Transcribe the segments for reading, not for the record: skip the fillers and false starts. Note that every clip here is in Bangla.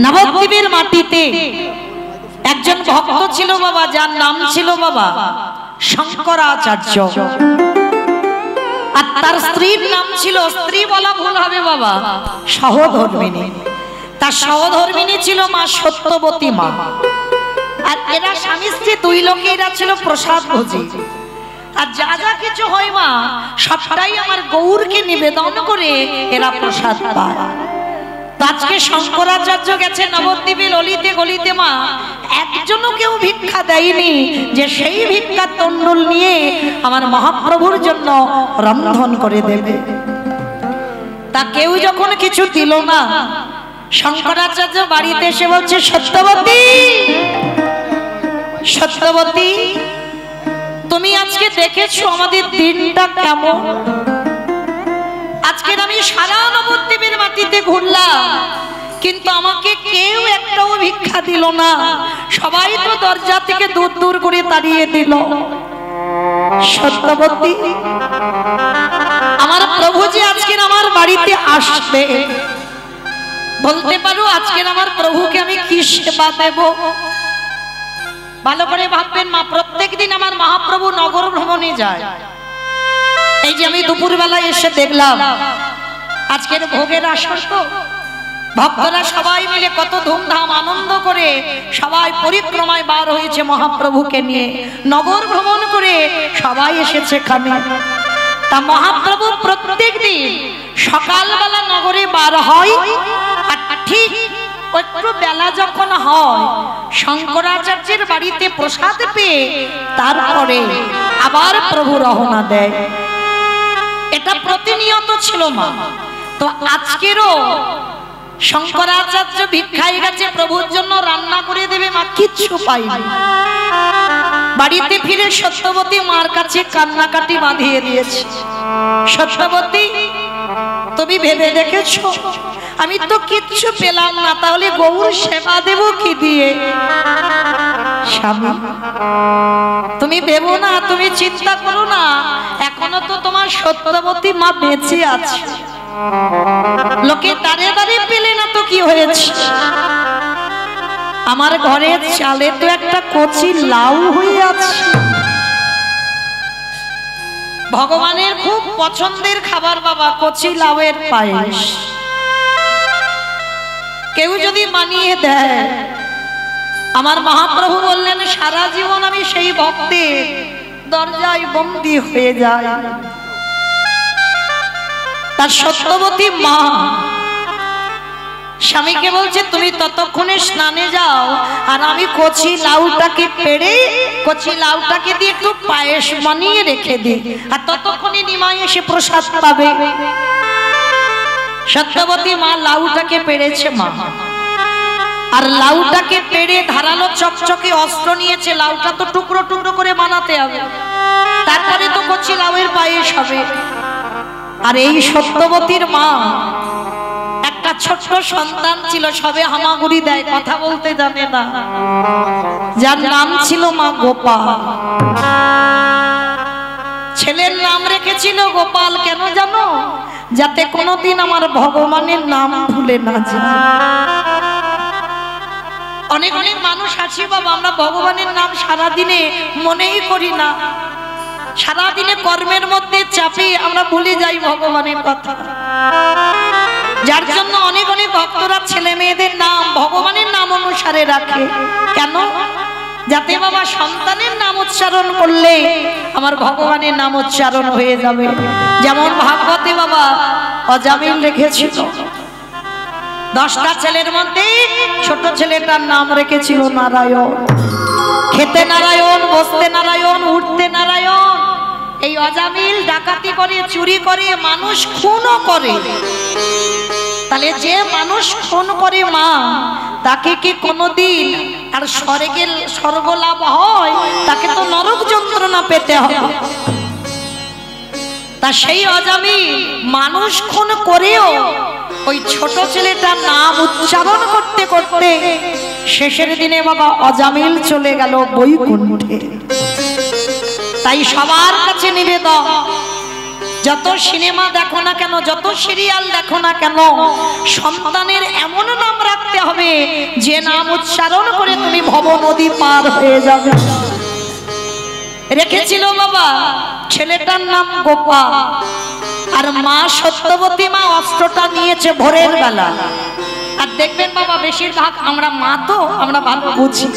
নবদ্বীপের মাটিতে একজন ভক্ত ছিল বাবা, যার নাম ছিল বাবা শঙ্করাচার্য, আর তার স্ত্রীর নাম ছিল, স্ত্রী বলা ভুল হবে বাবা, সহধর্মিণী। তার সহধর্মিণী ছিল মা সত্যবতী মা। আর এরা স্বামী স্ত্রী দুই লোকে এরা ছিল প্রসাদ ভোজী। আর যা যা কিছু হয় মা সবটাই আমার গৌরকে নিবেদন করে এরা প্রসাদ পায়। আজকে শঙ্করাচার্য গেছে নবদ্বীপে অলিতে গলিতে মা, একজনও কেউ ভিক্ষা দেয়নি যে সেই ভিক্ষার তন্ডুল নিয়ে আমার মহাপ্রভুর জন্য রন্ধন করে দেবে। তা কেউ যখন কিছু দিল না, শঙ্করাচার্য বাড়িতে এসে বলছে, সত্যবতী সত্যবতী, তুমি আজকে দেখেছো আমাদের দিনটা কেমন? আজকে আমি সারা নবদ্বীপের মাটিতে ঘুরলাম, কিন্তু আমাকে কেউ একটাও ভিক্ষা দিল না, সবাই তো দরজা থেকে দূর দূর করে তাড়িয়ে দিল। সত্যবতী, আমার প্রভু যে আজকে আমার বাড়িতে আসবে, বলতে পারো আজকে আমার প্রভুকে আমি কি সেবা দেব? ভালো করে ভাববেন মা, প্রত্যেক দিন আমার মহাপ্রভু নগর ভ্রমণে যায়। এই যে আমি দুপুর বেলায় এসে দেখলাম আজকের ভোগের আসর, তো ভক্তরা সবাই মিলে কত ধুমধাম আনন্দ করে সবাই পরিক্রমায় বার হয়েছে মহাপ্রভুকে নিয়ে, নগর ভ্রমণ করে সবাই এসেছে এখানে। তা মহাপ্রভু প্রত্যেক দিন সকালবেলা নগরে বার হয়, আর ঠিক একটু বেলা যখন হয় শঙ্করাচার্যের বাড়িতে প্রসাদ পেয়ে তারপরে আবার প্রভু রওনা দেয়। এটা প্রতিনিয়ত ছিল মা। তো আজকেরও শঙ্করাচার্য ভিক্ষায় গেছে, প্রভুর জন্য রান্না করে দেবে মা, কিচ্ছু পাইনি। বাড়িতে ফিরে সত্যবতী মার কাছে কান্নাকাটি বাঁধিয়ে দিয়েছে। সত্যবতী, তুমি ভেবে দেখেছো আমি তো কিচ্ছু পেলাম না, তাহলে গৌর সেবা দেব কি দিয়ে? স্বামী, তুমি ভেবো না, তুমি চিন্তা করো না, এখনো তো তোমার সত্যবতী মা বেঁচে আছে। লোকে দাঁড়ে দাঁড়িয়ে পেলে না তো কি হয়েছে? আমার ঘরের চালে তো একটা কচি লাউ হয়ে আছে। ভগবানের খুব পছন্দের খাবার বাবা, কচি লাউয়ের পায়েস। কেউ যদি মানিয়ে দেয়, আমার মহাপ্রভু বললেন সারা জীবন আমি সেই ভক্তের দরজায় বন্দী হয়ে যাই। তার সত্যবতী মা স্বামীকে বলছে, তুমি ততক্ষণে স্নানে যাও, আর আমি কচি লাউটাকে পেড়ে কচি লাউটাকে দিয়ে একটু পায়েস বানিয়ে রেখে দিই, আর ততক্ষণে নিমাই এসে প্রসাদ পাবে। সত্যবতী মা লাউটাকে পেড়েছে মা, আর লাউটাকে পেড়ে ধারালো চকচকে অস্ত্র নিয়েছে। লাউটা তো টুকরো টুকরো করে বানাতে হবে, তারপরে তো কচি লাউয়ের পায়েস হবে। আর এই সত্যবতীর মা একটা ছোট্ট সন্তান ছিল, সবে হামাগুড়ি দেয়, কথা বলতে জানে না, যার নাম ছিল মা গোপাল। ছেলের নাম রেখেছিল গোপাল, কেন জানো? যাতে কোনোদিন আমার ভগবানের নাম ভুলে না যায়। অনেক অনেক মানুষ আছে বাবা, আমরা ভগবানের নাম সারাদিনে মনেই করি না, সারাদিনে কর্মের মধ্যে চাপে আমরা ভুলে যাই ভগবানের কথা। যার জন্য অনেক অনেক ভক্তরা ছেলে মেয়েদের নাম ভগবানের নাম অনুসারে রাখে। কেন? যাতে বাবা সন্তানের নাম উচ্চারণ করলে আমার ভগবানের নাম উচ্চারণ হয়ে যাবে। যেমন ভাগবতে বাবা অজামিল রেখেছিল, 10টা ছেলের মধ্যে ছোট ছেলেটার নাম রেখেছিল নারায়ণ। খেতে নারায়ণ, বসতে নারায়ণ, উঠতে নারায়ণ। এই অজামিল ডাকাতি করে, চুরি করে, মানুষ খুনও করে। তাহলে যে মানুষ খুন করে মা, তাকে কি কোনোদিন আর স্বর্গ লাভ হয়? তাকে তো নরক যন্ত্রণা পেতে হবে। তা সেই অজামিল মানুষ খুন করেও ওই ছোট ছেলেটার নাম উচ্চারণ করতে করতে শেষের দিনে বাবা অজামিল চলে গেল বৈকুণ্ঠে। তাই সবার কাছে নিবেদন, যত সিনেমা দেখো না কেন, যত সিরিয়াল দেখো না কেন, সন্তানের এমন নাম রাখতে হবে নাম উচ্চারণ করে তুমি ভব নদী পার হয়ে যাবে। রেখেছিল বাবা, ছেলেটার নাম গোপাল, আর মা সত্যবতী মা অস্ত্রটা নিয়েছে ভোরের বেলা। আর দেখবেন বাবা, বেশিরভাগ আমরা মা তো আমরা ভালো বুঝি,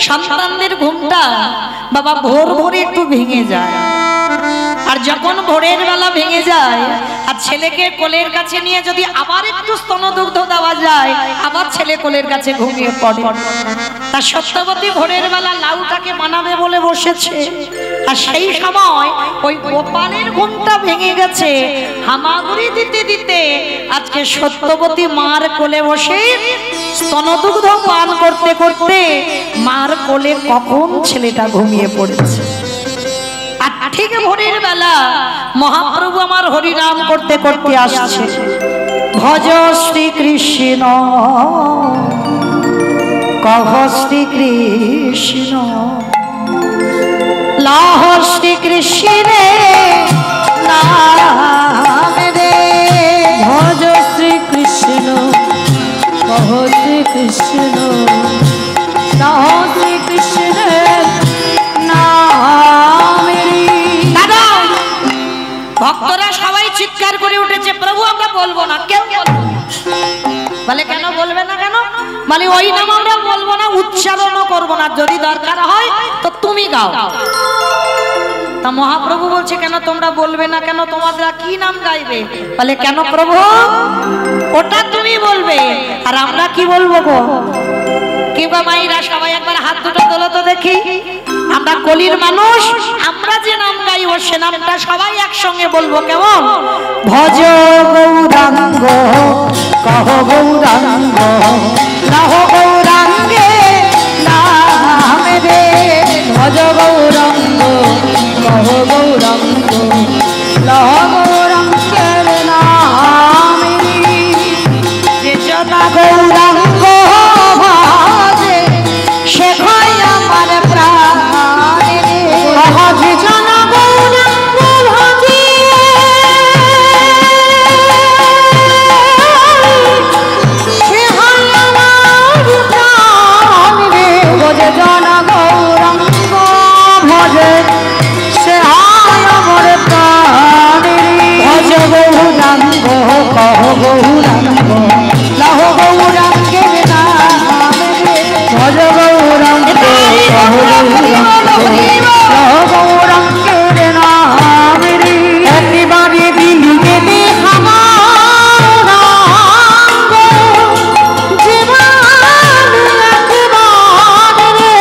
সন্তানদের ঘুমটা বাবা ভোর ভোরে একটু ভেঙে যায়। আর যখন ভোরের বেলা ভেঙে যায় আর ছেলেকে কোলের কাছে নিয়ে যদি আবার একটু স্তনদুগ্ধ দেওয়া যায়, আবার ছেলে কোলের কাছে ঘুমিয়ে পড়ে। তার সত্যবতী ভোরের বেলা লাউটাকে বানাবে বলে বসেছে, আর সেই সময় ওই গোপালের ঘুমটা ভেঙে গেছে। হামাগুড়ি দিতে দিতে আজকে সত্যবতী মার কোলে বসে স্তনদুগ্ধ পান করতে করতে মার কোলে কখন ছেলেটা ঘুমিয়ে পড়েছে। আর ঠিক ভোরের বেলা মহাপ্রভু আমার হরিনাম করতে করতে আসছে। ভজ শ্রীকৃষ্ণ কহ শ্রীকৃষ্ণ লাহ শ্রীকৃষ্ণে নাম রে। ভজ শ্রীকৃষ্ণ কহ শ্রীকৃষ্ণ লাহ শ্রীকৃষ্ণের নাম রে। ভক্তরা সবাই চিৎকার করে উঠেছে, প্রভু আমরা বলবো না, কেউ বলবো না। বলে কেন বলবে না? কেন মানে ওই নাম আমরা বলবো না, উচ্চারণও করবো না, যদি দরকার হয় তো তুমি গাও। তা মহাপ্রভু বলছে কেন তোমরা বলবে না? কেন তোমরা কি নাম গাইবে? বলে কেন প্রভু, ওটা তুমি বলবে আর আমরা কি বলবো গো? কিংবা মাইরা সবাই একবার হাত দুটো তোলো তো দেখি। আমরা কলির মানুষ, আমরা যে নাম গাইব সে নামটা সবাই একসঙ্গে বলবো, কেমন? ভজ গৌরাঙ্গ কহ গৌরাঙ্গ লাহ গৌরাঙ্গে নাম রে। ভজ গৌরাঙ্গ কহ গৌরাঙ্গ লাহ গৌরাঙ্গের নাম রে। যে জনা গৌরাঙ্গ ভজে সে হয় আমার প্রাণ রে। যে জন গৌরাঙ্গ ভজে সে হয় আমার প্রাণ রে। ভজে জন গৌরাঙ্গ ভজে সে হয় আমার প্রাণ রে। ভজ গৌরাঙ্গ কহ গৌরাঙ্গ লাহ গৌরাঙ্গের নাম রে। ভজ গৌরাঙ্গ কহ গৌরাঙ্গ লাহ গৌরাঙ্গের নাম রে। একেবারে দিলি গেলে আমার অঙ্গ জীবন একবার রে।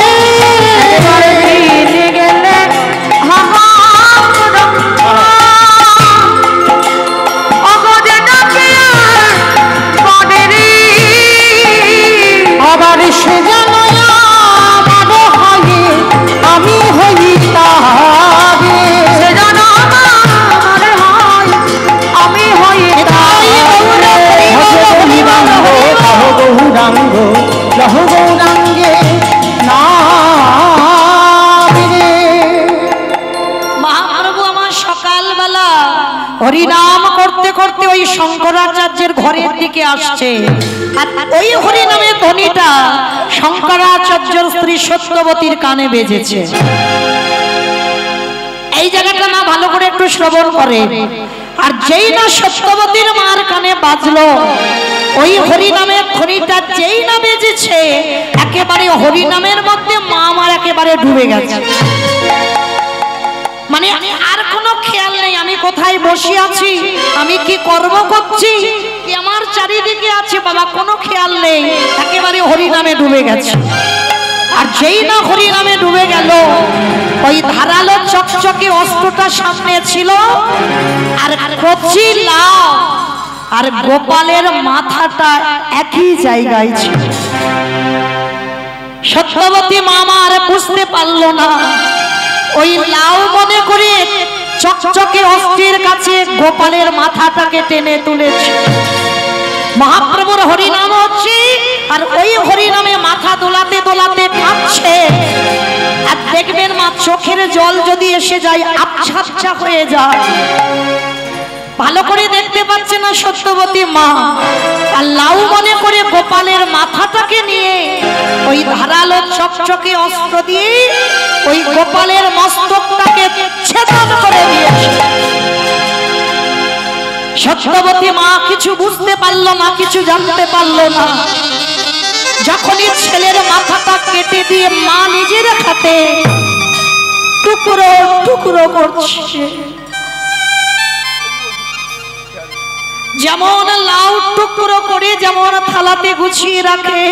একেবারে দিলি গেলে আমার অঙ্গ অগরে ডাকে পড়ে রে। আবার সে যেন আমার হয় আমি হই তাহারে। সে যেন আমার হয় আমি হই তাহারে। ভজ গৌরাঙ্গ কহ গৌরাঙ্গ লাহ গৌরাঙ্গে নাম রে। মহাপ্রভু আমার সকালবেলা হরিনাম করতে করতে ওই শঙ্করাচার্যের ঘরের দিকে আসছে, আর ওই হরিনামের ধ্বনিটা শঙ্করাচার্যের স্ত্রী সত্যবতীর কানে বেজেছে। এই জায়গাটা না ভালো করে একটু শ্রবণ করে। আর যেই না সত্যবতীর মার কানে বাজলো, ওই হরিনামের ধ্বনিটা যেই না বেজেছে, একেবারে হরিনামের মধ্যে মা আমার একেবারে ডুবে গেছে। মানে আর কোনো খেয়াল নেই আমি কোথায় বসে আছি, আমি কি কর্ম করছি, কি আমার চারিদিকে আছে, বাবা কোনো খেয়াল নেই, একেবারে হরিনামে ডুবে গেছে। আর যেই না হরিনামে ডুবে গেল, ওই ধারালো চকচকে অস্ত্রটা সামনে ছিল, আর কচি লাউ আর গোপালের মাথাটা একই জায়গায় ছিল। সত্যবতী মামা আর বুঝতে পারলো না, ওই লাউ মনে করে চকচকে অস্ত্রের কাছে গোপালের মাথাটাকে টেনে তুলেছে। মহাপ্রভুর হরিনাম হচ্ছে, আর ওই হরিনামে মাথা দোলাতে দোলাতে কাঁদছে। আর দেখবেন মা চোখের জল যদি এসে যায় আবছা আবছা হয়ে যায়, ভালো করে দেখতে পাচ্ছে না সত্যবতী মা। আর লাউ মনে করে গোপালের মাথাটা ধারালো চকচকে অস্ত্র দিয়ে ওই গোপালের মস্তকটাকে ছেদন করে দিয়েছে। সত্যবতী মা কিছু বুঝতে পারল না, কিছু জানতে পারল না। যখনই ছেলের মাথাটা কেটে দিয়ে মা নিজের হাতে টুকরো টুকরো করছে, যেমন লাউ টুকরো করে যেমন থালাতে গুছিয়ে রাখে,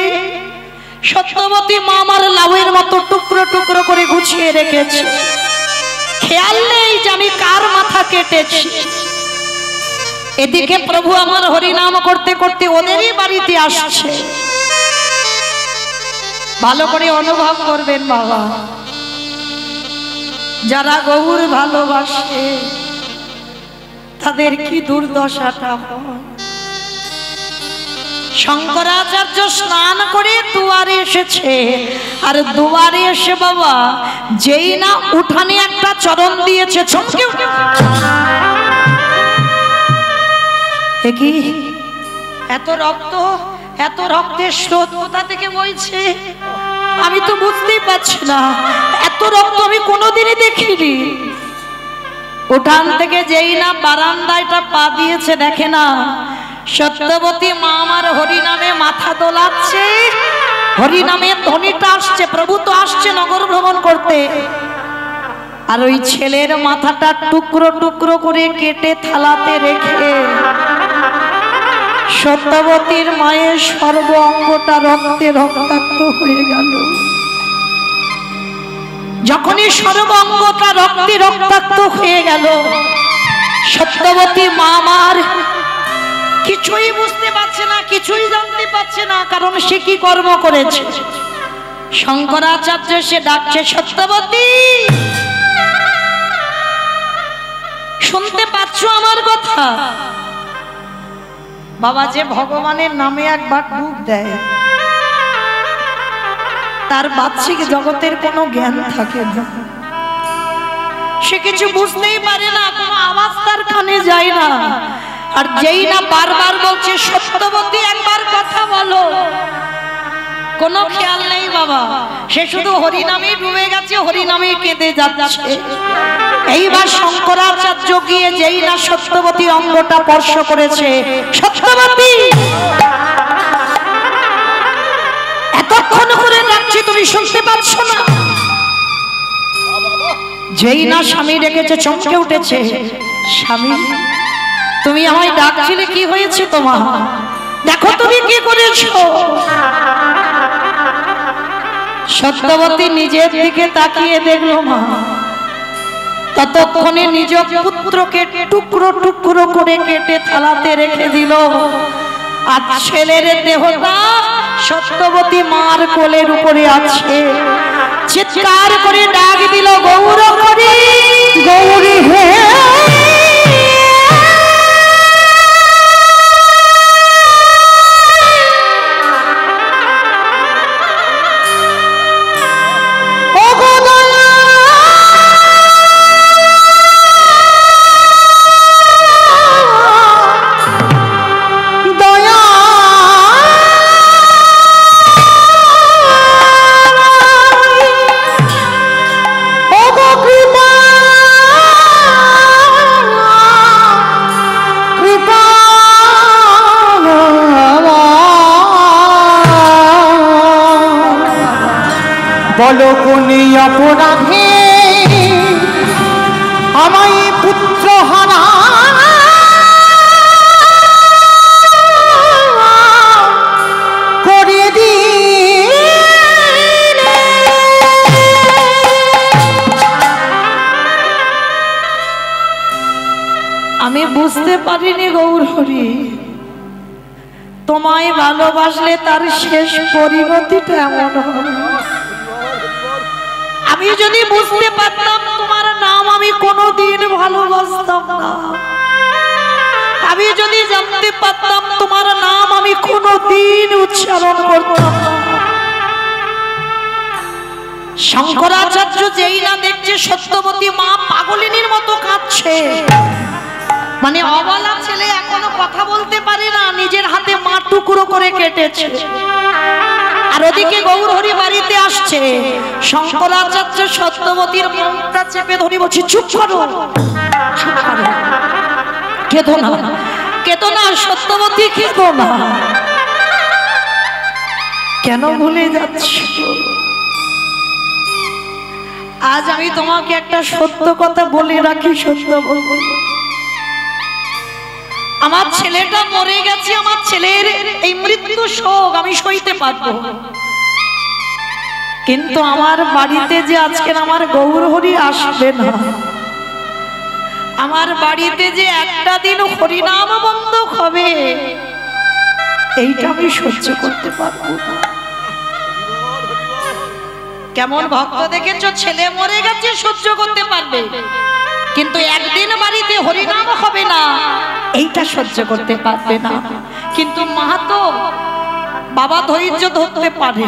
সত্যবতী মা আমার লাউয়ের মতো টুকরো টুকরো করে গুছিয়ে রেখেছে। খেয়াল নেই যে আমি কার মাথা কেটেছি। এদিকে প্রভু আমার হরিনাম করতে করতে ওদেরই বাড়িতে আসছে। ভালো করে অনুভব করবেন বাবা, যারা গৌর ভালোবাসে তাদের কি দুর্দশাটা হয়। শঙ্করাচার্য স্নান করে দুয়ারে এসেছে, আর দুয়ারে এসে বাবা যেই না উঠানে একটা চরণ দিয়েছে, চমকে কি এত রক্ত, এত রক্তের স্রোত কোথা থেকে বইছে আমি তো বুঝতেই পারছি না। এত রক্ত আমি কোনোদিনই দেখিনি। উঠান থেকে যেই না বারান্দায়টা পা দিয়েছে, দেখে না সত্যবতী মা আমার হরিনামে মাথা দোলাচ্ছে, হরিনামে ধ্বনিটা আসছে। প্রভু তো আসছে নগর ভ্রমণ করতে, আর ওই ছেলের মাথাটা টুকরো টুকরো করে কেটে থালাতে রেখে সত্যবতীর মায়ের সর্ব অঙ্গটা রক্তে রক্তাক্ত হয়ে গেল। যখনই সর্ব অঙ্গটা রক্তে রক্তাক্ত হয়ে গেল, সত্যবতী মা আমার কিছুই বুঝতে পারছে না, কিছুই জানতে পারছে না, কারণ সে কি কর্ম করেছে। শঙ্করাচার্য সে ডাকছে, সত্যবতী শুনতে পাচ্ছ আমার কথা? বাবা যে ভগবানের নামে একবার ডুব দেয়, তার বাহ্যিক জগতের কোনো জ্ঞান থাকে না, সে কিছু বুঝতেই পারে না, কোনো আওয়াজ তার কানে যায় না। আর যেই না বারবার বলছে সত্যবতী একবার কথা বলো, কোনো খেয়াল নেই বাবা, সে শুধু হরিনামে ডুবে গেছে, হরিনামে কেঁদে যাচ্ছে। এইবার শঙ্করাচার্য গিয়ে যেই না সত্যবতীর অঙ্গটা স্পর্শ করেছে, সত্যবতী এতক্ষণ করে ডাকছি তুমি শুনতে পাচ্ছ না? যেই না স্বামী ডেকেছে চমকে উঠেছে, স্বামী তুমি আমায় ডাকছিলে, কি হয়েছে তোমার? দেখো তুমি কি করেছো। সত্যবতী নিজের দিকে তাকিয়ে দেখলো মা, ততক্ষণে নিজ পুত্রকে টুকরো টুকরো করে কেটে থালাতে রেখে দিল, আর ছেলের দেহটা সত্যবতী মার কোলের উপরে আছে। চিৎকার করে ডাক দিল, গৌর হরি, গৌরী হে। বলো কোন অপরাধে আমায় পুত্র হারা করে দিলে। আমি বুঝতে পারিনি গৌরহরি, তোমায় ভালোবাসলে তার শেষ পরিণতিটা এমন হবে। আমি যদি বুঝতে পারতাম তোমার নাম আমি কোনোদিন ভালোবাসতাম না, আমি যদি জানতে পারতাম তোমার নাম আমি কোনোদিন উচ্চারণ করতাম না। শঙ্করাচার্য যেই না দেখছে সত্যবতী মা পাগলিনীর মতো কাঁদছে, মানে অবলা ছেলে এখনো কথা বলতে পারে না, নিজের হাতে মা টুকরো করে কেটেছে। আর ওদিকে গৌর হরি বাড়িতে আসছে, শঙ্করাচার্য সত্যবতীর মুখটা চেপে ধরে বলছে, চুপ করো, চুপ করো, কেঁদো না, কেঁদো না সত্যবতী, কেঁদো না। কেন ভুলে যাচ্ছ? আজ আমি তোমাকে একটা সত্য কথা বলে রাখি, সত্য বলবো। আমার ছেলেটা মরে গেছে, আমার ছেলের এই মৃত্যু শোক আমি সইতে পারবো, কিন্তু আমার বাড়িতে যে আজকের আমার গৌর হরি আসবে না, আমার বাড়িতে যে একটা দিন হরিনাম বন্ধ হবে, এইটা আমি সহ্য করতে পারবো না। কেমন ভক্ত দেখেছো, ছেলে মরে গেছে সহ্য করতে পারবে, কিন্তু একদিন বাড়িতে হরিনাম হবে না, এইটা সহ্য করতে পারবে না। কিন্তু মাহাতো বাবা ধৈর্য ধরতে পারে,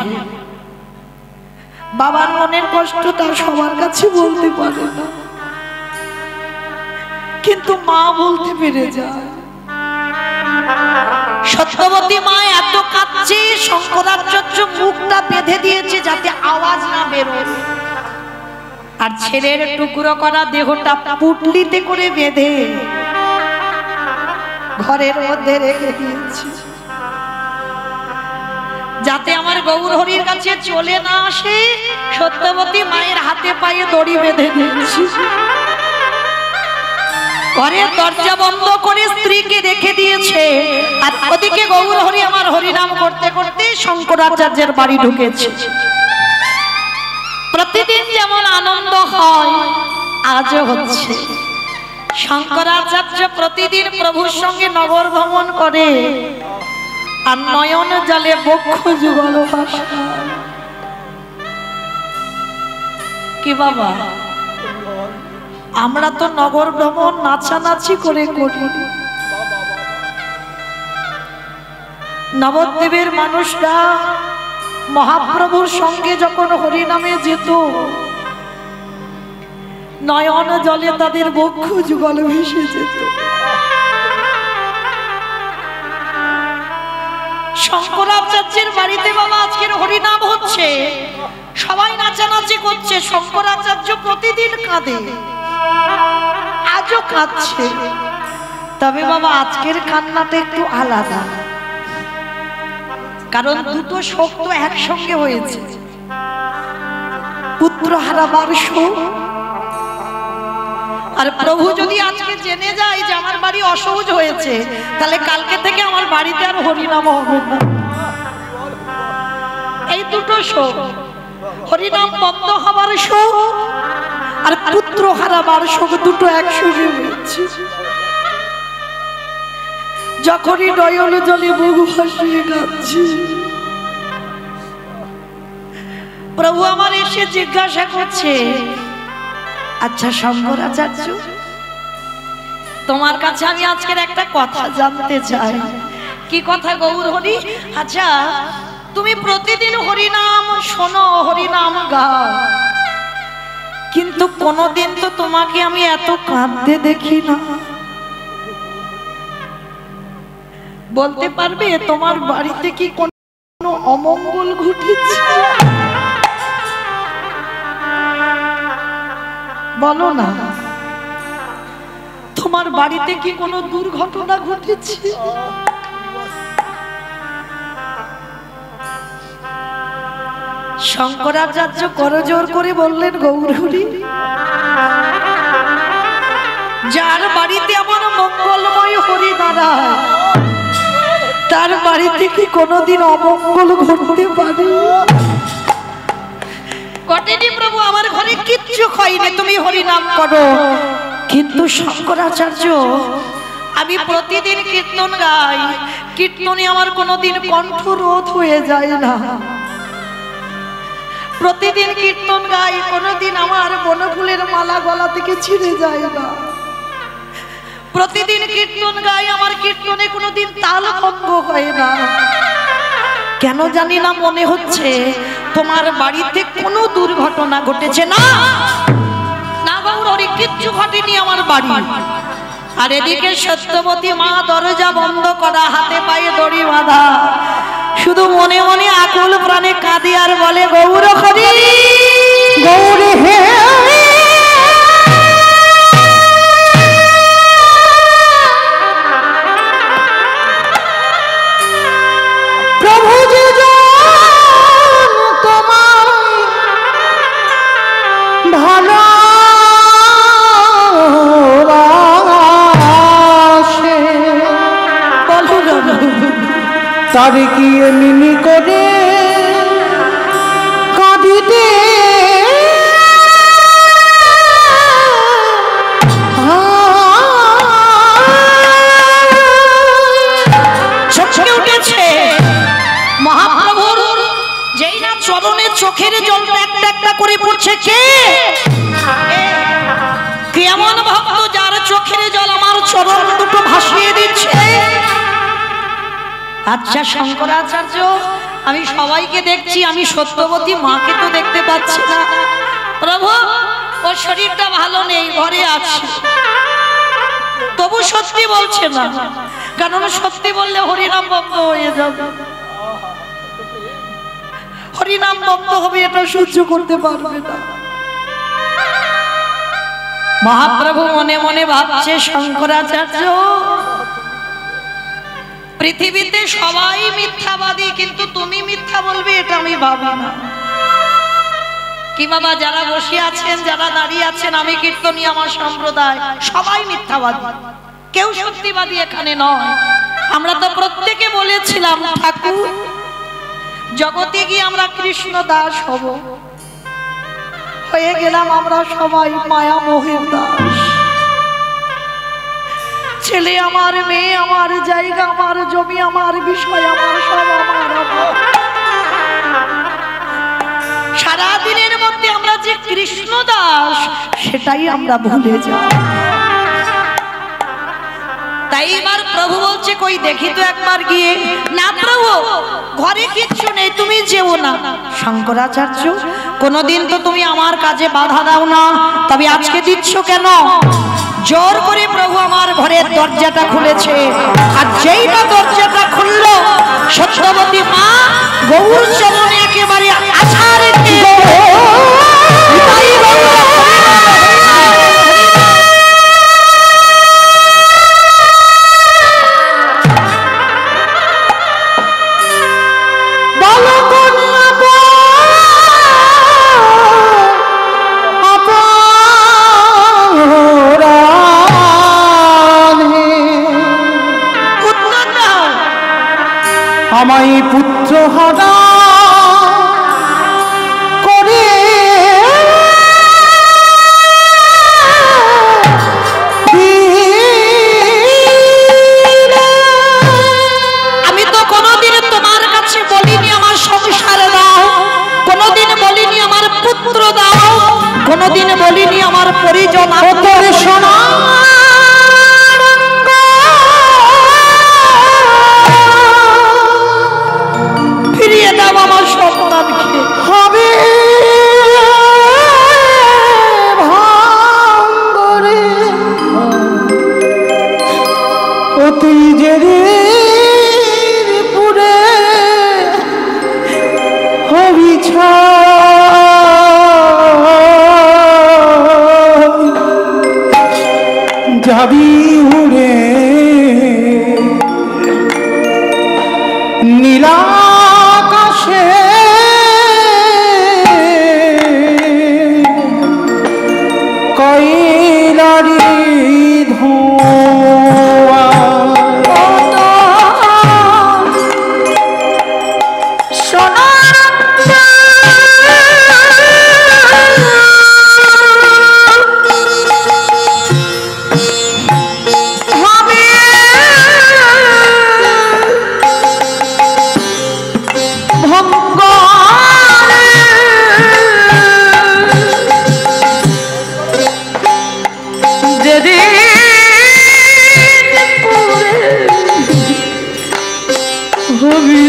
বাবার মনের কষ্টটা সবার কাছে বলতে পারে না, কিন্তু মা বলতে পেরে যায়। সত্যবতী মা এত কাঁদছে, শঙ্করাচার্য মুখটা বেঁধে দিয়েছে যাতে আওয়াজ না বেরোয়, আর ছেলের টুকরো করা দেহটা পুটলিতে করে বেঁধে ঘরের মধ্যে রেখে দিয়েছে, যাতে আমার গৌর হরির কাছে চলে না আসে। সত্যবতী মায়ের হাতে পায়ে দড়ি বেঁধে দিয়েছে, ঘরের দরজা বন্ধ করে স্ত্রীকে রেখে দিয়েছে, আর ওদিকে গৌর হরি আমার হরিনাম করতে করতে শঙ্করাচার্যের বাড়ি ঢুকেছে। প্রতিদিন যেমন আনন্দ হয় আজও হচ্ছে। শঙ্করাচার্য প্রতিদিন প্রভুর সঙ্গে নগর ভ্রমণ করে, আর নয়ন জলে বক্ষ যুগল ভাষায়। কি বাবা, আমরা তো নগর ভ্রমণ নাচানাচি করে করি, নবদ্বীপের মানুষরা মহাপ্রভুর সঙ্গে যখন হরিনামে যেত, নয়ন জলে তাদের বক্ষ যুগল ভেসে যেত। শঙ্করাচার্যের বাড়িতে বাবা আজকের হরিনাম হচ্ছে, সবাই নাচানাচি করছে, শঙ্করাচার্য প্রতিদিন কাঁদে, আজও কাঁদছে। তবে বাবা আজকের কান্নাটা একটু আলাদা, কারণ দুটো শোক তো একসঙ্গে হয়েছে, পুত্র হারাবার শোক, আর প্রভু যদি আজকে জেনে যায় যে আমার বাড়ি অসহজ হয়েছে, তাহলে কালকে থেকে আমার বাড়িতে আর হরিনাম হবে না। এই দুটো শোক, হরিনাম বন্ধ হবার শোক আর পুত্র হারাবার শোক, দুটো একসঙ্গে হয়েছে। যখনই নয়ন জলে বুক ভাসিয়ে কাঁদছি, প্রভু আমার এসে জিজ্ঞাসা করছে, আচ্ছা শঙ্করাচার্য, তোমার কাছে আমি আজকের একটা কথা জানতে চাই। কি কথা গৌর হরি? আচ্ছা তুমি প্রতিদিন হরিনাম শোনো, হরিনাম গাও, কিন্তু কোনোদিন তো তোমাকে আমি এত কাঁদতে দেখি না। বলতে পারবে তোমার বাড়িতে কি কোনো অমঙ্গল ঘটেছে? বলো না, তোমার বাড়িতে কি কোনো দুর্ঘটনা ঘটেছে? শঙ্করাচার্য করজোর করে বললেন, গৌর হরি, যার বাড়িতে আমার মঙ্গলময় হরি দাঁড়ায়, তার বাড়িতে কি কোনোদিন অমঙ্গল ঘটতে পারে? ঘটেনি প্রভু, আমার ঘরে কিচ্ছু হয়নি, তুমি হরিনাম করো। কিন্তু শঙ্করাচার্য, আমি প্রতিদিন কীর্তন গাই, কীর্তনে আমার কোনোদিন কণ্ঠরোধ হয়ে যায় না। প্রতিদিন কীর্তন গাই, কোনোদিন আমার বনফুলের মালা গলা থেকে ছিঁড়ে যায় না। প্রতিদিন কীর্তন গাই, আমার কীর্তনে কোনোদিন তাল ভঙ্গ হয় না। কেন জানি না মনে হচ্ছে তোমার বাড়িতে কোনো দুর্ঘটনা ঘটেছে। না না গৌর হরি, কিচ্ছু ঘটেনি আমার বাড়ি। আর এদিকে সত্যবতী মা দরজা বন্ধ করা, হাতে পায়ে দড়ি বাঁধা, শুধু মনে মনে আকুল প্রাণে কাঁদে আর বলে গৌর হরি গৌরী হে প্রভু যে তোমার ভালো তার কি এমনি করে কাঁদিতে চমকে উঠেছে মহাপ্রভুর যেই না চরণের চোখের জলটা একটা একটা করে পড়ছে কে কেমন ভক্ত যার চোখের জল আমার চরণ দুটো ভাসিয়ে দিচ্ছে। আচ্ছা শঙ্করাচার্য, আমি সবাইকে দেখছি, আমি সত্যবতী মাকে তো দেখতে পাচ্ছি না। প্রভু ওর শরীরটা ভালো নেই, ঘরে আছে, তবু সত্যি বলছে না, কারণ সত্যি বললে হরিনাম বন্ধ হয়ে যাবে, হরিনাম বন্ধ হবে, এটা সহ্য করতে পারবে না। মহাপ্রভু মনে মনে ভাবছে শঙ্করাচার্য পৃথিবীতে সবাই মিথ্যাবাদী, কিন্তু তুমি মিথ্যা বলবে এটা আমি ভাবি না। কি বাবা, যারা বসে আছেন, যারা দাঁড়িয়ে আছেন, আমি কীর্তনী, আমার সম্প্রদায় সবাই মিথ্যাবাদী, কেউ সত্যিবাদী এখানে নয়। আমরা তো প্রত্যেকে বলেছিলাম ঠাকুর জগতে গিয়ে আমরা কৃষ্ণ দাস হব, হয়ে গেলাম আমরা সবাই মায়া মোহের দাস। ছেলে আমার, মেয়ে আমার, জায়গা আমার, জমি আমার, বিষয় আমার, সব আমার। সারাদিনের মধ্যে আমরা যে কৃষ্ণ দাস সেটাই আমরা ভুলে যাই। তাই এবার প্রভু বলছে কই দেখি তো একবার গিয়ে। না প্রভু, ঘরে কিচ্ছু নেই, তুমি যেও না। শঙ্করাচার্য, কোনোদিন তো তুমি আমার কাজে বাধা দাও না, তবে আজকে দিচ্ছ কেন? জোর করে প্রভু আমার ঘরের দরজাটা খুলেছে, আর যেই না দরজাটা খুললো সত্যবতী মা গৌর চরণে একেবারে আছাড় দিয়ে আমায় পুত্র হারা করে আমি তো কোনোদিন তোমার কাছে বলিনি আমার সংসার দাও, কোনোদিন বলিনি আমার পুত্র দাও, কোনোদিন বলিনি আমার পরিজন শোনা। ফিরিয়ে দাও আমার সন্তানকে। হবে ভাঙ্গরে ও তুই যে পুরে হবি যাবি উড়ে নীলা কইলারি ধোয়া সোনা হবি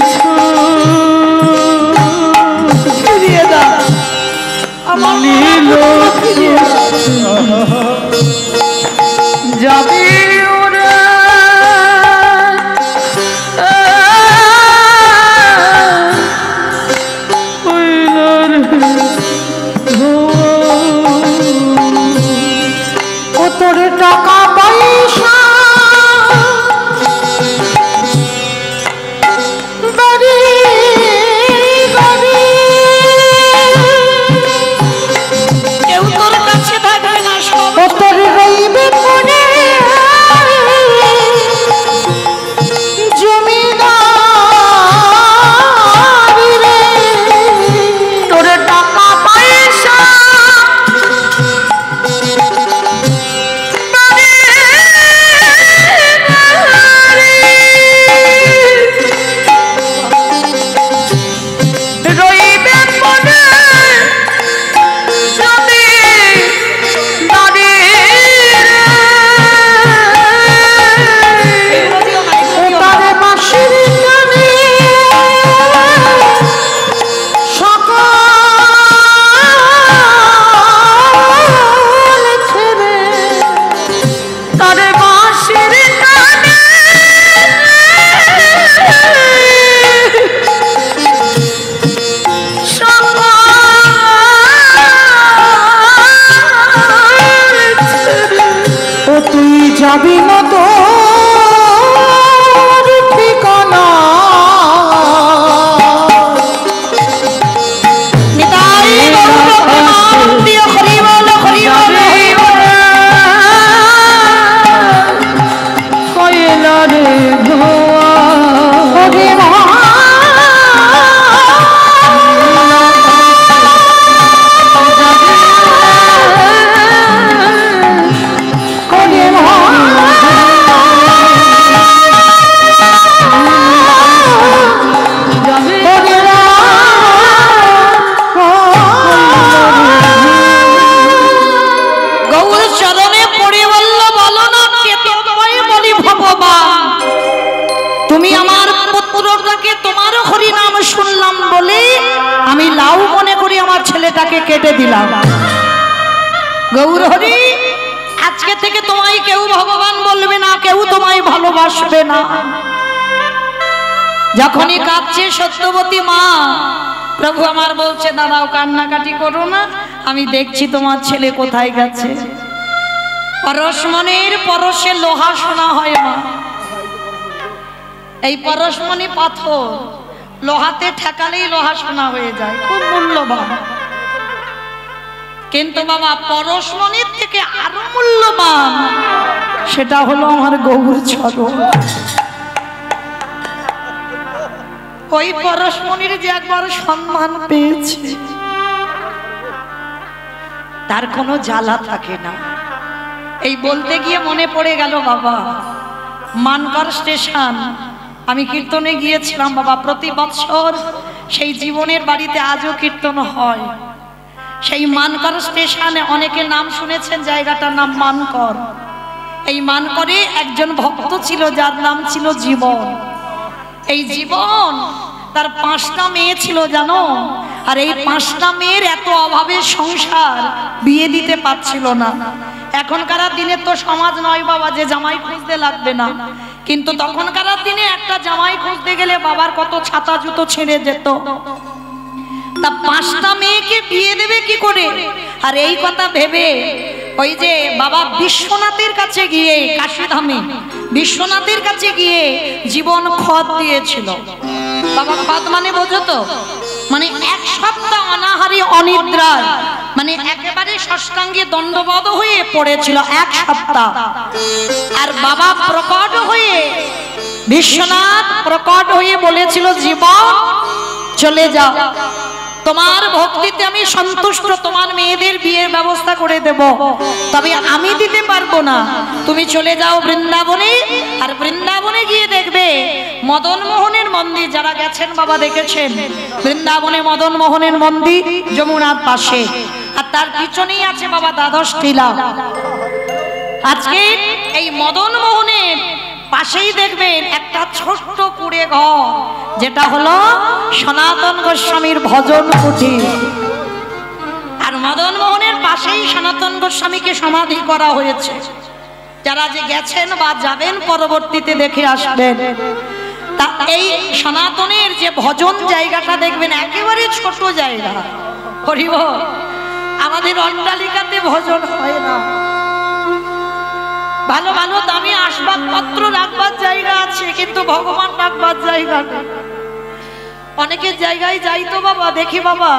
আমার ছেলেটাকে কেটে দিলাম। গৌর হরি, আজকে থেকে তোমায় কেউ ভগবান বলবে না, কেউ তোমায় ভালোবাসবে না। যখনই কাঁদছে সত্যবতী মা, প্রভু আমার বলছে দাঁড়াও, কান্নাকাটি করো না, আমি দেখছি তোমার ছেলে কোথায় গেছে। পরশমণির পরশে লোহা সোনা হয় মা। এই পরশমণি পাথর লোহাতে ঠেকালেই লোহা সোনা হয়ে যায়, খুব মূল্যবান। কিন্তু বাবা পরশমণির থেকে আরো মূল্যবান, সেটা হলো আমার গৌর চরণ। ওই পরশমণির যে একবার সম্মান পেয়েছে, তার কোনো জ্বালা থাকে না। এই বলতে গিয়ে মনে পড়ে গেল বাবা, মানকর স্টেশন আমি কীর্তনে গিয়েছিলাম বাবা। প্রতি বছর সেই জীবনের বাড়িতে আজও কীর্তন হয়। সেই মানকর স্টেশনে অনেকে নাম শুনেছেন, জায়গাটার নাম মানকর। এই মানকরে একজন ভক্ত ছিল যার নাম ছিল জীবন। এই জীবন তার 5টা মেয়ে ছিল জানো, আর এই 5টা মেয়ের এত অভাবের সংসার, বিয়ে দিতে পারছিল না। এখনকার দিনে তো সমাজ নয় বাবা যে জামাই খুঁজতে লাগবে না, কিন্তু তখনকার দিনে একটা জামাই খুঁজতে গেলে বাবার কত ছাতা জুতো ছেড়ে যেত। তা 5টা মেয়েকে বিয়ে দেবে কি করে? আর এই কথা ভেবে ওই যে বাবা বিশ্বনাথের কাছে গিয়ে, কাশীধামে বিশ্বনাথের কাছে গিয়ে জীবন খত দিয়েছিল। বাবা খত মানে বোঝো তো, মানে 1 সপ্তাহ অনাহারি অনিদ্রায়, মানে একেবারে ষষ্ঠাঙ্গে দণ্ডবদ্ধ হয়ে পড়েছিল 1 সপ্তাহ। আর বাবা প্রকট হয়ে, বিশ্বনাথ প্রকট হয়ে বলেছিল, জীবন চলে যাও, তোমার ভক্তিতে আমি সন্তুষ্ট, তোমার মেয়েদের বিয়ের ব্যবস্থা করে দেব, তবে আমি দিতে পারবো না। তুমি চলে যাও বৃন্দাবনে, আর বৃন্দাবনে গিয়ে দেখবে মদন মোহনের মন্দির। যারা গেছেন বাবা দেখেছেন, বৃন্দাবনে মদন মোহনের মন্দির যমুনার পাশে, আর তার পিছনেই আছে বাবা দ্বাদশ টিলা। আজকে এই মদন মোহনের পাশেই দেখবেন একটা ছোট্ট কুড়ে ঘর, যেটা হলো সনাতন গোস্বামীর ভজন কুটির। আর মদন মোহনের পাশেই সনাতন গোস্বামীকে সমাধি করা হয়েছে। যারা যে গেছেন বা যাবেন পরবর্তীতে দেখে আসবেন। তা এই সনাতনের যে ভজন জায়গাটা দেখবেন একেবারে ছোট জায়গা। হরি বল, আমাদের অট্টালিকাতে ভজন হয় না, ভালো ভালো দামি আসবাবপত্র রাখবার জায়গা আছে, কিন্তু ভগবান রাখবার জায়গা নেই। অনেকের জায়গায় যাই তো বাবা, দেখি বাবা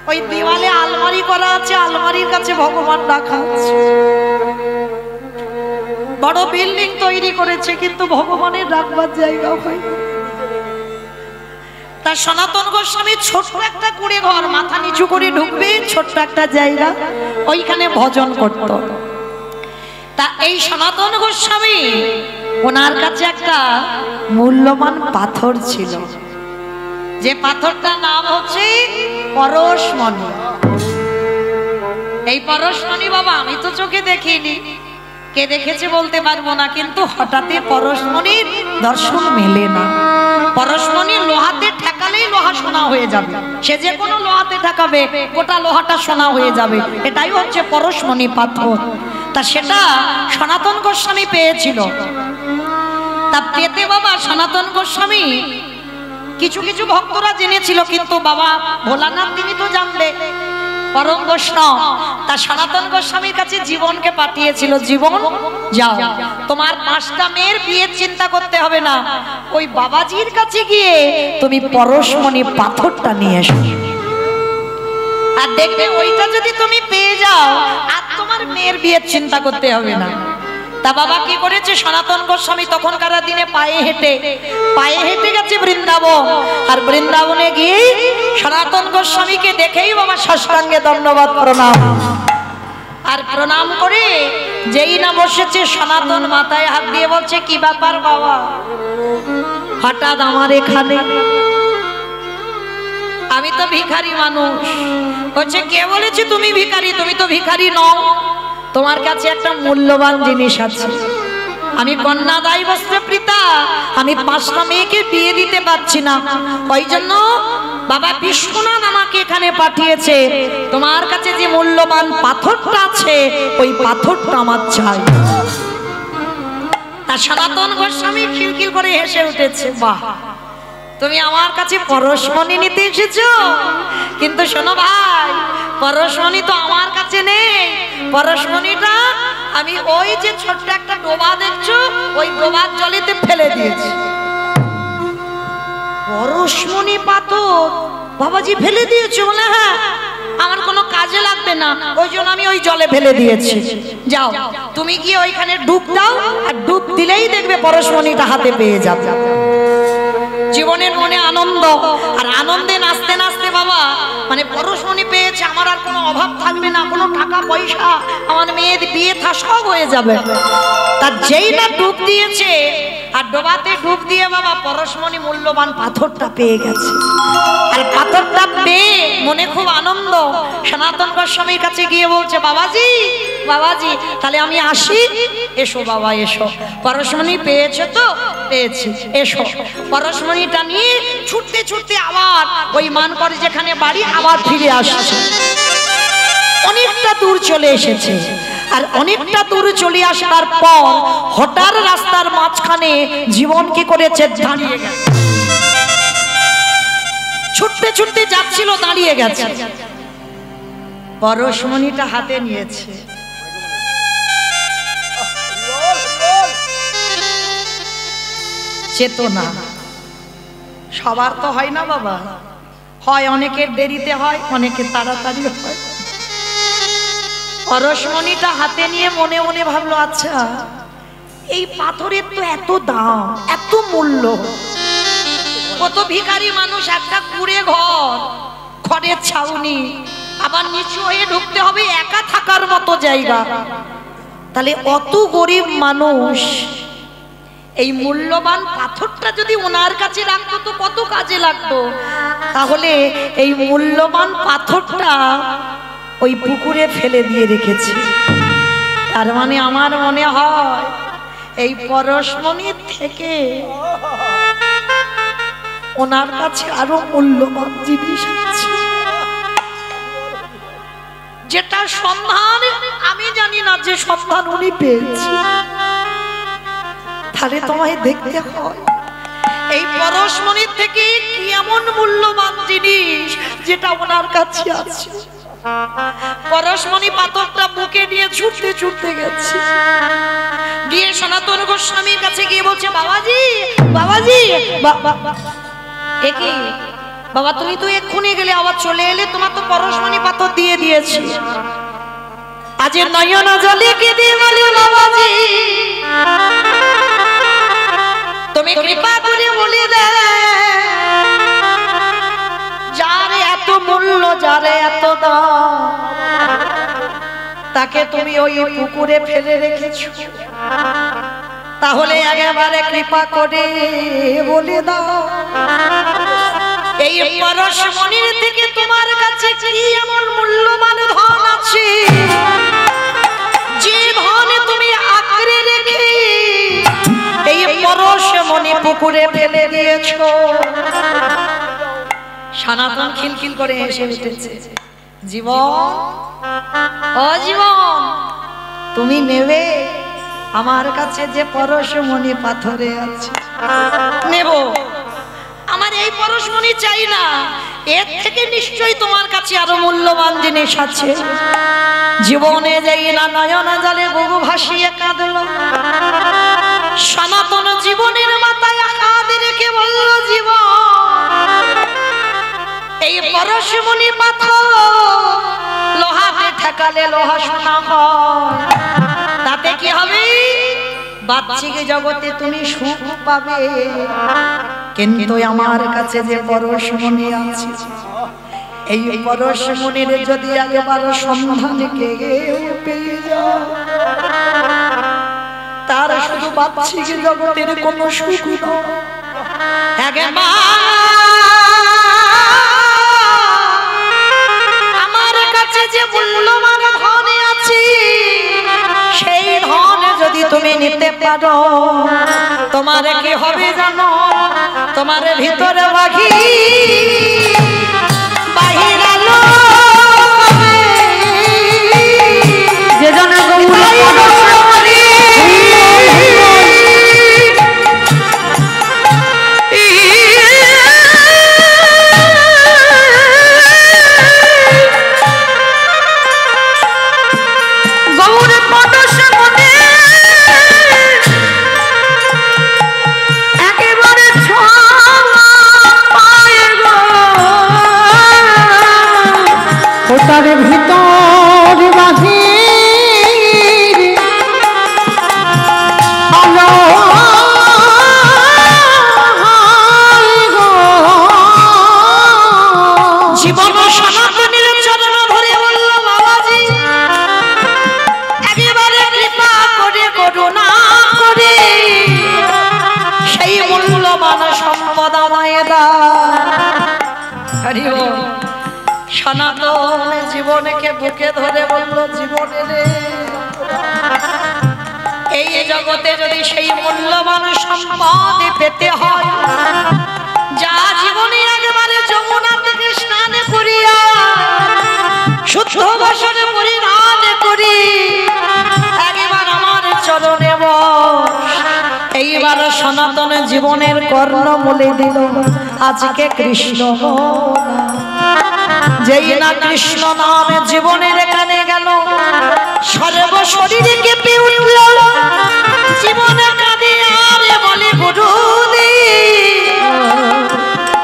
ওই দেওয়ালে আলমারি করা আছে, আলমারির কাছে ভগবান রাখা আছে। বড় বিল্ডিং তৈরি করেছে, কিন্তু ভগবানের রাখবার জায়গা হয় না। তার সনাতন গোস্বামীর ছোট্ট একটা কুড়ে ঘর, মাথা নিচু করে ঢুকবে, ছোট্ট একটা জায়গা, ওইখানে ভজন করত। তা এই সনাতন গোস্বামী, ওনার কাছে একটা মূল্যবান পাথর ছিল, যে পাথরটার নাম হচ্ছে পরশমণি। এই পরশমণি বাবা আমি তো চোখে দেখিনি, কে দেখেছে বলতে পারবো না, কিন্তু হঠাৎই পরশমণির দর্শন মেলে না। পরশমণি লোহাতে ঠেকালেই লোহা সোনা হয়ে যাবে, সে যে কোনো লোহাতে ঠেকাবে গোটা লোহাটা সোনা হয়ে যাবে, এটাই হচ্ছে পরশমণি পাথর। তা সেটা সনাতন গোস্বামী পেয়েছিল। তা পেতে বাবা সনাতন গোস্বামী, কিছু কিছু ভক্তরা জেনেছিল, কিন্তু বাবা ভোলানাথ তিনি তো জানলে পরম বৈষ্ণব। তা সনাতন গোস্বামীর কাছে জীবনকে পাঠিয়েছিল, জীবন যাও, তোমার 5টা মেয়ের বিয়ের চিন্তা করতে হবে না, ওই বাবাজির কাছে গিয়ে তুমি পরশমণি পাথরটা নিয়ে এসো, আর দেখবে ওইটা যদি তুমি পেয়ে যাও আর তোমার মেয়ের বিয়ের চিন্তা করতে হবে না। তা বাবা কি করেছে, সনাতন গোস্বামী তখনকার দিনে পায়ে হেঁটে গেছে বৃন্দাবন, আর বৃন্দাবনে গিয়ে সনাতন গোস্বামীকে দেখেই বাবা ষষ্ঠাঙ্গে দণ্ডবত প্রণাম। আর প্রণাম করে যেই না বসেছে, সনাতন মাথায় হাত দিয়ে বলছে, কি ব্যাপার বাবা হঠাৎ আমার এখানে? আমি তো ভিখারি মানুষ। বলছে, কে বলেছে তুমি ভিখারি? তুমি তো ভিখারি নও, তোমার কাছে একটা মূল্যবান জিনিস আছে। আমি কন্যাদায়ী বস্ত্রে প্রীতা, আমি 5টা মেয়েকে বিয়ে দিতে পারছি না, ওই জন্য বাবা বিশ্বনাথ আমাকে এখানে পাঠিয়েছে। তোমার কাছে যে মূল্যবান পাথরটা আছে ওই পাথরটা আমার চাই। তা সনাতন গোস্বামী খিলখিল করে হেসে উঠেছে, বাহ, তুমি আমার কাছে পরশমণি নিতে এসেছো? কিন্তু শোনো ভাই, পরশমণি তো আমার কাছে নেই। পরশমণিটা আমি ওই যে ছোট্ট একটা ডোবা দেখছো, ওই ডোবার জলেতে ফেলে দিয়েছি। পরশমণি পাথর বাবাজি ফেলে দিয়েছো? বলে হ্যাঁ, আমার কোনো কাজে লাগবে না, ওই জন্য আমি ওই জলে ফেলে দিয়েছি। যাও তুমি গিয়ে ওইখানে ডুব দাও, আর ডুব দিলেই দেখবে পরশমণিটা হাতে পেয়ে যাবে। জীবনের মনে আনন্দ, আর আনন্দে নাচতে নাচতে বাবা মানে পরশমণি পেয়েছে, আমার আর কোনো অভাব থাকবে না, কোনো টাকা পয়সা, আমার মেয়ের বিয়ে থা সব হয়ে যাবে। তার যেই না ডুব দিয়েছে, আর ডোবাতে ডুব দিয়ে বাবা পরশমণি মূল্যবান পাথরটা পেয়ে গেছে। আর পাথরটা পেয়ে মনে খুব আনন্দ, সনাতন গোস্বামীর কাছে গিয়ে বলছে, বাবাজি বাবাজি তাহলে আমি আসি? এসো বাবা এসো, পরশমণি পেয়েছো তো? পেয়েছি, এসো। পরশমণিটা নিয়ে ছুটতে ছুটতে আবার ওই মানকর যেখানে বাড়ি আবার ফিরে আসছে। অনেকটা দূর চলে এসেছে, আর অনেকটা দূর চলে আসার পর হঠাৎ রাস্তার মাঝখানে জীবন কি করেছে, দাঁড়িয়ে গেছে। ছুটতে ছুটতে যাচ্ছিল, দাঁড়িয়ে গেছে। পরশমণিটা হাতে নিয়েছে। চেতনা সবার তো হয় না বাবা, হয় অনেকের দেরিতে হয়, অনেকের তাড়াতাড়ি হয়। পরশমণিটা হাতে নিয়ে মনে মনে ভাবলো, আচ্ছা এই পাথরের তো এত দাম, এত মূল্য, কত ভিখারি মানুষ, একটা কুড়ে ঘর, খড়ের ছাউনি, আবার নিচু হয়ে ঢুকতে হবে, একা থাকার মতো জায়গা, তাহলে অত গরিব মানুষ এই মূল্যবান পাথরটা যদি ওনার কাছে রাখতো তো কত কাজে লাগতো। তাহলে এই মূল্যবান পাথরটা ওই পুকুরে ফেলে দিয়ে রেখেছে। তার মানে আমার মনে হয় এই পরশমণির থেকে ওনার কাছে আরো মূল্যবান জিনিস আছে, যেটা সন্ধান আমি জানি না, যে সন্ধান উনি পেয়েছে। তাহলে তোমায় দেখতে হয় এই পরশমণির থেকে কি এমন মূল্যবান জিনিস যেটা ওনার কাছে আছে। পরশমণি পাথরটা বুকে নিয়ে ছুটতে ছুটতে গেছে, গিয়ে সনাতন গোস্বামীর কাছে গিয়ে বলছে, বাবাজি বাবাজি একে বাবা, তুমি তো এক্ষুনি গেলে, আবার চলে এলে, তোমার তো পরশমণি পাথর দিয়ে দিয়েছি। আজ নয়ন জলে কেঁদে বলে, বাবাজি তুমি কৃপা করে বলে দে, যার এত মূল্য, যার এত দাম, তাকে তুমি ওই পুকুরে ফেলে রেখেছো, তাহলে একেবারে কৃপা করে বলে দাও, এই পরশমণির থেকে তোমার কাছে কি এমন মূল্যবান ধন আছে, যে ধন তুমি আঁকড়ে রেখে এই পরশমণি পুকুরে ফেলে দিয়েছো। সনাতন খিলখিল করে হেসে উঠেছে, জীবন ও জীবন, তুমি নেবে আমার কাছে যে পরশমণি পাথরে আছে? নেব। আমার এই পরশমণি চাই না, এর থেকে নিশ্চয়ই তোমার কাছে আরো মূল্যবান জিনিস আছে। জীবনে যাই না নয়ন জলে বুবু ভাসিয়ে কাঁদল, সনাতন জীবনের মাথায় হাত রেখে বলল, জীবন এই পরশমণি পাথর লোহাতে ঠেকালে লোহা সোনা হয়, তাতে কি হবে? বাহ্যিক জগতে তুমি সুখ পাবে, কিন্তু আমার কাছে যে পরশমণি আছে, এই পরশমণির যদি একবার সন্ধান পেয়ে যাও, তার শুধু বাহ্যিক জগতের কোন সুখ নয়, আমার কাছে যে মূল্যবান ধন আছে, সেই ধন যদি তুমি নিতে পারো, পারো। তোমার কি হবে জানো, তোমার ভিতরে বাঘি বাহির আলো হবে। যে জন তার ভিতর বাহির আলো জীবন সনাতনীর চরণ ধরে বলল বাবাজি একেবারে কৃপা করে করুণা করে সেই মূল্যবান সম্পদ আমায় দাও। সনাতন জীবনকে বুকে ধরে বলল জীবনে রে, এই জগতে যদি সেই মূল্যবান সম্পদ পেতে হয়, যা জীবনে একেবারে যমুনা থেকে স্নান করিয়া শুদ্ধ বসনে পরিধান করি একবার আমার চরণে বস। এইবার সনাতন জীবনের কর্ণ বলে দিল আজকে কৃষ্ণ যেই না কৃষ্ণ নামে জীবনের কানে গেল, সর্ব শরীরে কেঁপে উঠল, জীবনে কাঁদে আর বলে গুরুদেব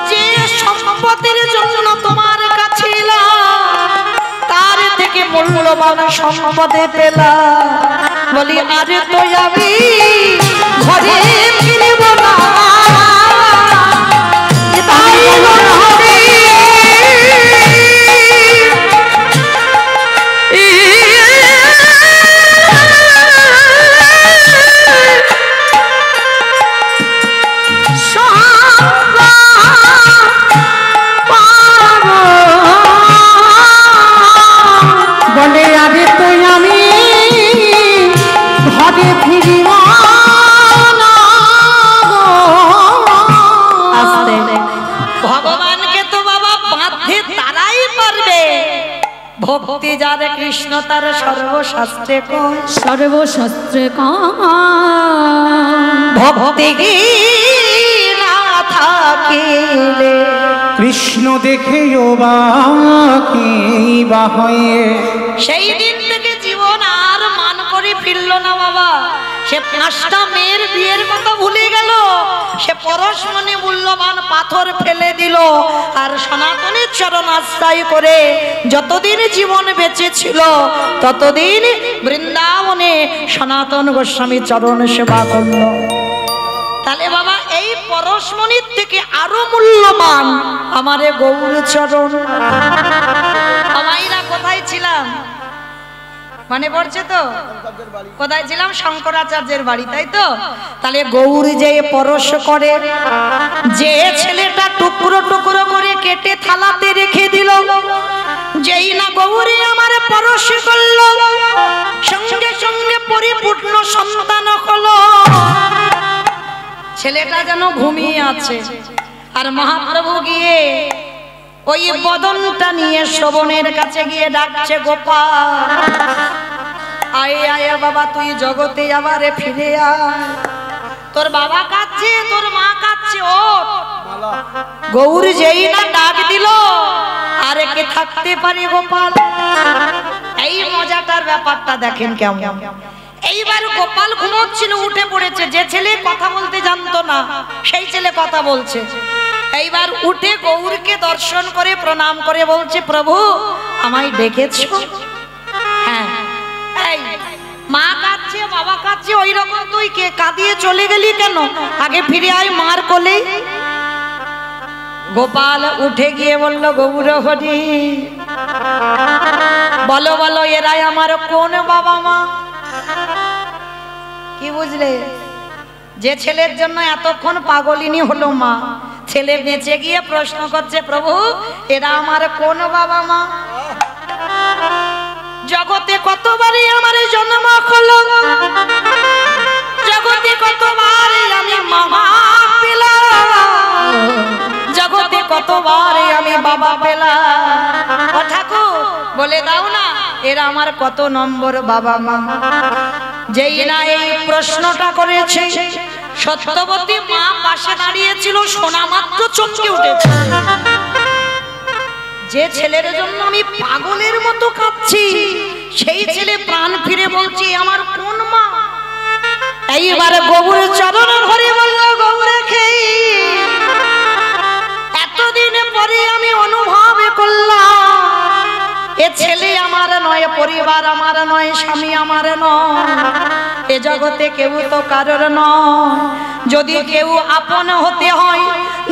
যে সম্পদের জন্য তোমার কাছে তার থেকে মূল্যবান সম্পদে পেলা, বলি আরে তো আমি ঘরে ফিরব না, তাই হবে বলে আরে তো আমি ঘরে ফিরিব না। আস্তে ভগবানকে তো বাবা বাঁধতে তারাই পারবে, ভক্তি যারে কৃষ্ণ তার সর্বশাস্ত্রে কয়, সর্বশাস্ত্রে ভক্তি না থাকিলে কৃষ্ণ দেখে বা হয়ে সেই দিন থেকে জীবন আর মান করে ফিরল না বাবা। সে 5টা মেয়ের বিয়ের কথা ভুলে গেল, সে পরশমণি মূল্যবান পাথর ফেলে দিল, আর সনাতনের চরণ আশ্রয় করে যতদিন জীবন বেঁচে ছিল ততদিন বৃন্দাবনে সনাতন গোস্বামী চরণ সেবা করল। তাহলে বাবা এই পরশমণির থেকে আরো মূল্যবান আমারে গৌর চরণ। আমাইরা কোথায় ছিলাম মানে পড়ছে তো, কোথায় ছিলাম? শঙ্করাচার্যের বাড়ি, তাই তো? তাহলে গৌর যে পরশ করে, যে ছেলেটা টুকরো টুকরো করে কেটে থালাতে রেখে দিল, যেই না গৌরী আমার পরশ করলো, সঙ্গে সঙ্গে পরিপূর্ণ সন্তান হলো। ছেলেটা যেন ঘুমিয়ে আছে, আর মহাপ্রভু গিয়ে ওই বদনটা নিয়ে শ্রবণের কাছে গিয়ে ডাকছে, গোপাল আয় আয় বাবা, তুই জগতে আবারে ফিরে আয়, তোর বাবা কাঁদছে, তোর মা কাঁদছে, ও গৌর যেই না ডাক দিল আরে কে থাকতে পারে গোপাল। এই মজাটার ব্যাপারটা দেখেন কেমন। এইবার গোপাল ঘুমোচ্ছিল, উঠে পড়েছে, যে ছেলে কথা বলতে জানতো না সেই ছেলে কথা বলছে। এইবার উঠে গৌরকে দর্শন করে প্রণাম করে বলছে, প্রভু আমায় ডেকেছো? হ্যাঁ। এই মা কাঁদছে, বাবা কাঁদছে, ওই রকম তুই কে কাঁদিয়ে চলে গেলি কেন? আগে ফিরে আয় মার কোলে। গোপাল উঠে গিয়ে বলল, গৌর হরি বলো বলো, এরাই আমার কোন বাবা মা? কি বুঝলে? যে ছেলের জন্য এতক্ষণ পাগলিনী হলো মা, ছেলে বেঁচে গিয়ে প্রশ্ন করছে, প্রভু এরা আমার কোন বাবা মা? জগতে কতবারই আমার জন্ম হলো, জগতে কতবার আমি মামা পেলাম, জগতে কতবার আমি বাবা পেলাম। ও ঠাকুর বলে দাও না এরা আমার কত নম্বর বাবা মা। যেই না এই প্রশ্নটা করেছে সত্যবতী মা পাশে দাঁড়িয়েছিল, শোনা মাত্র চমকে উঠেছে। যে ছেলের জন্য আমি পাগলের মতো কাঁদছি সেই ছেলে প্রাণ ফিরে বলছি আমার কোন মা। এইবারে গৌরের চরণ ধরে বলল, গৌরে খেয়ে এতদিন পরে আমি অনুভব করলাম এ ছেলে আমার নয়, পরিবার আমার নয়, স্বামী আমার নয়, এ জগতে কেউ তো কারোর নয়। যদি কেউ আপন হতে হয়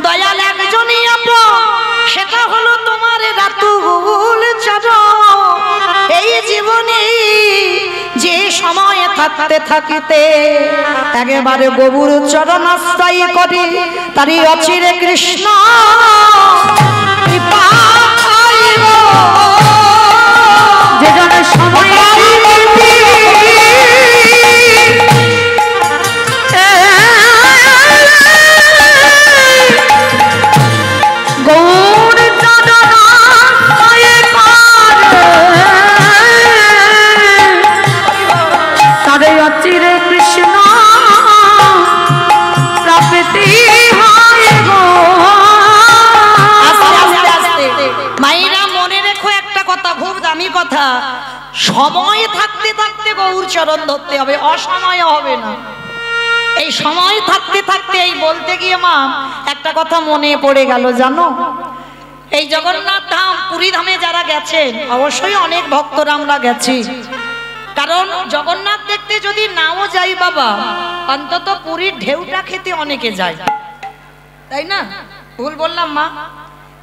দয়াল একজনই আপন, সেটা হলো তোমার রাতুল চরণ। এই জীবনে যে সময় থাকতে থাকিতে একেবারে গৌর চরণ আশ্রয় করি, তারই অচিরে কৃষ্ণ কৃপা পাইব। যে জনের সময় সময় থাকতে থাকতে গৌর চরণ ধরতে হবে, অসময় হবে না। এই সময় থাকতে থাকতে এই বলতে গিয়ে মা একটা কথা মনে পড়ে গেল জানো, এই জগন্নাথ ধাম পুরী ধামে যারা গেছেন অবশ্যই অনেক ভক্তরা আমরা গেছি, কারণ জগন্নাথ দেখতে যদি নাও যাই বাবা অন্তত পুরীর ঢেউটা খেতে অনেকে যায়, তাই না? ভুল বললাম মা?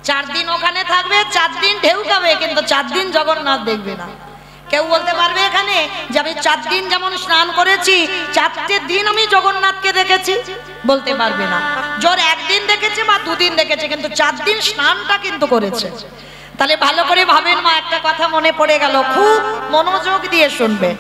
4 দিন ওখানে থাকবে, 4 দিন ঢেউ খাবে, কিন্তু 4 দিন জগন্নাথ দেখবে না। কেউ বলতে পারবে এখানে যে আমি 4 দিন যেমন স্নান করেছি 4টে দিন আমি জগন্নাথকে দেখেছি? বলতে পারবে না। জোর 1 দিন দেখেছে বা 2 দিন দেখেছে, কিন্তু 4 দিন স্নানটা কিন্তু করেছে। তাহলে ভালো করে ভাবেন মা, একটা কথা মনে পড়ে গেল, খুব মনোযোগ দিয়ে শুনবে।